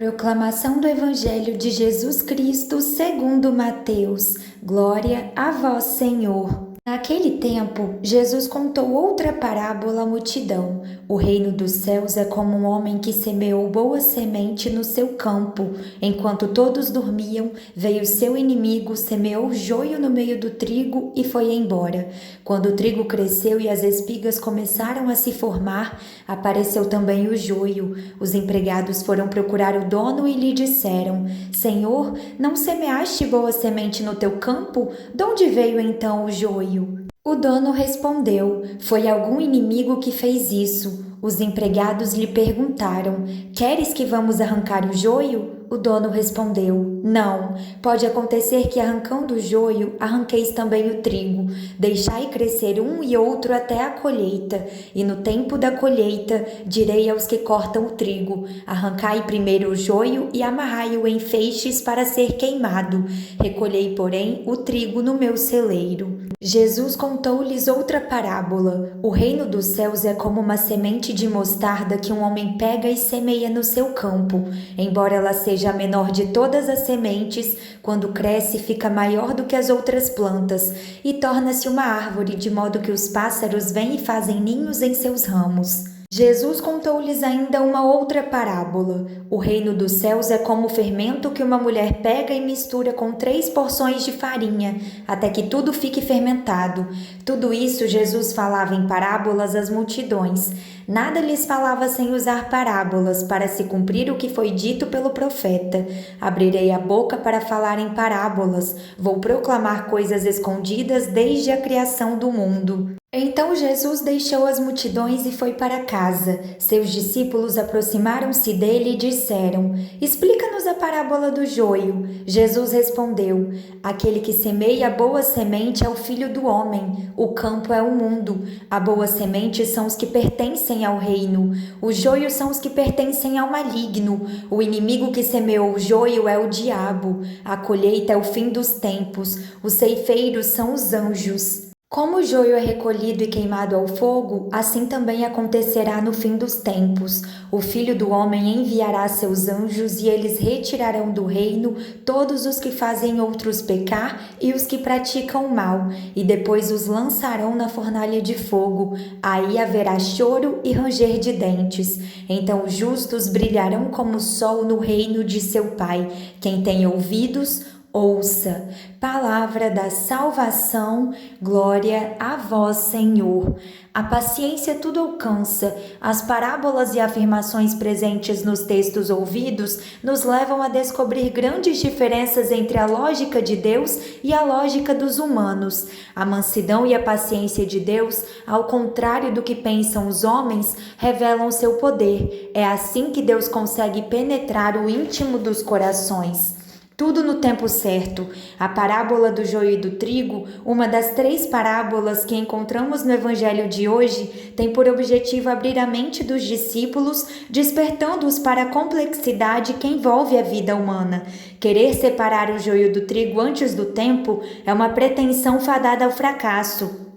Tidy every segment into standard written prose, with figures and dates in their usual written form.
Proclamação do Evangelho de Jesus Cristo segundo Mateus. Glória a vós, Senhor. Naquele tempo, Jesus contou outra parábola à multidão. O reino dos céus é como um homem que semeou boa semente no seu campo. Enquanto todos dormiam, veio seu inimigo, semeou joio no meio do trigo e foi embora. Quando o trigo cresceu e as espigas começaram a se formar, apareceu também o joio. Os empregados foram procurar o dono e lhe disseram: Senhor, não semeaste boa semente no teu campo? De onde veio então o joio? O dono respondeu: Foi algum inimigo que fez isso. Os empregados lhe perguntaram: Queres que vamos arrancar o joio? O dono respondeu: Não, pode acontecer que arrancando o joio, arranqueis também o trigo. Deixai crescer um e outro até a colheita. E no tempo da colheita, direi aos que cortam o trigo: Arrancai primeiro o joio e amarrai-o em feixes para ser queimado. Recolhei, porém, o trigo no meu celeiro. Jesus contou-lhes outra parábola. O reino dos céus é como uma semente de mostarda que um homem pega e semeia no seu campo. Embora ela seja a menor de todas as sementes, quando cresce fica maior do que as outras plantas e torna-se uma árvore, de modo que os pássaros vêm e fazem ninhos em seus ramos. Jesus contou-lhes ainda uma outra parábola. O reino dos céus é como o fermento que uma mulher pega e mistura com 3 porções de farinha, até que tudo fique fermentado. Tudo isso Jesus falava em parábolas às multidões. Nada lhes falava sem usar parábolas, para se cumprir o que foi dito pelo profeta. Abrirei a boca para falar em parábolas, vou proclamar coisas escondidas desde a criação do mundo. Então Jesus deixou as multidões e foi para casa. Seus discípulos aproximaram-se dele e disseram: Explica-nos a parábola do joio. Jesus respondeu: Aquele que semeia a boa semente é o Filho do homem. O campo é o mundo. A boa semente são os que pertencem ao reino. Os joios são os que pertencem ao maligno. O inimigo que semeou o joio é o diabo. A colheita é o fim dos tempos. Os ceifeiros são os anjos. Como o joio é recolhido e queimado ao fogo, assim também acontecerá no fim dos tempos. O Filho do Homem enviará seus anjos e eles retirarão do reino todos os que fazem outros pecar e os que praticam o mal, e depois os lançarão na fornalha de fogo. Aí haverá choro e ranger de dentes. Então os justos brilharão como o sol no reino de seu Pai. Quem tem ouvidos, ouça. Palavra da salvação, glória a vós, Senhor. A paciência tudo alcança. As parábolas e afirmações presentes nos textos ouvidos nos levam a descobrir grandes diferenças entre a lógica de Deus e a lógica dos humanos. A mansidão e a paciência de Deus, ao contrário do que pensam os homens, revelam seu poder. É assim que Deus consegue penetrar o íntimo dos corações. Tudo no tempo certo. A parábola do joio e do trigo, uma das 3 parábolas que encontramos no Evangelho de hoje, tem por objetivo abrir a mente dos discípulos, despertando-os para a complexidade que envolve a vida humana. Querer separar o joio do trigo antes do tempo é uma pretensão fadada ao fracasso.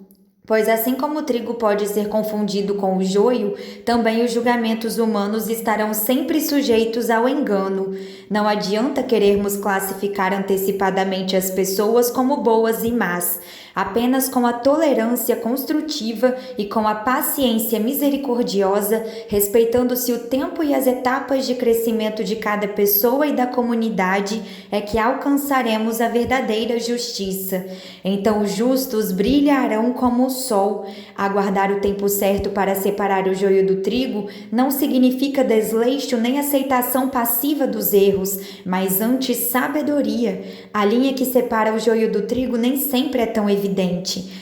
Pois assim como o trigo pode ser confundido com o joio, também os julgamentos humanos estarão sempre sujeitos ao engano. Não adianta querermos classificar antecipadamente as pessoas como boas e más. Apenas com a tolerância construtiva e com a paciência misericordiosa, respeitando-se o tempo e as etapas de crescimento de cada pessoa e da comunidade, é que alcançaremos a verdadeira justiça. Então os justos brilharão como o sol. Aguardar o tempo certo para separar o joio do trigo não significa desleixo nem aceitação passiva dos erros, mas antes sabedoria. A linha que separa o joio do trigo nem sempre é tão evidente.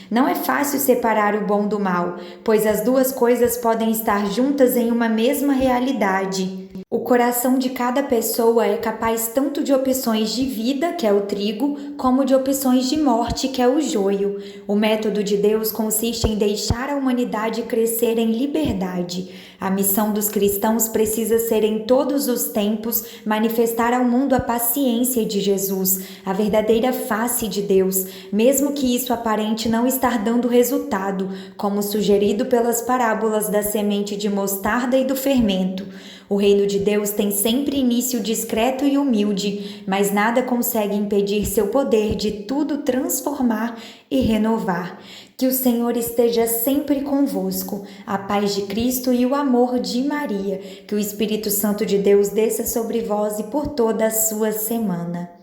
Não é fácil separar o bom do mal, pois as duas coisas podem estar juntas em uma mesma realidade. O coração de cada pessoa é capaz tanto de opções de vida, que é o trigo, como de opções de morte, que é o joio. O método de Deus consiste em deixar a humanidade crescer em liberdade. A missão dos cristãos precisa ser, em todos os tempos, manifestar ao mundo a paciência de Jesus, a verdadeira face de Deus, mesmo que isso aparente não estar dando resultado, como sugerido pelas parábolas da semente de mostarda e do fermento. O reino de Deus tem sempre início discreto e humilde, mas nada consegue impedir seu poder de tudo transformar e renovar. Que o Senhor esteja sempre convosco, a paz de Cristo e o amor de Maria, que o Espírito Santo de Deus desça sobre vós e por toda a sua semana.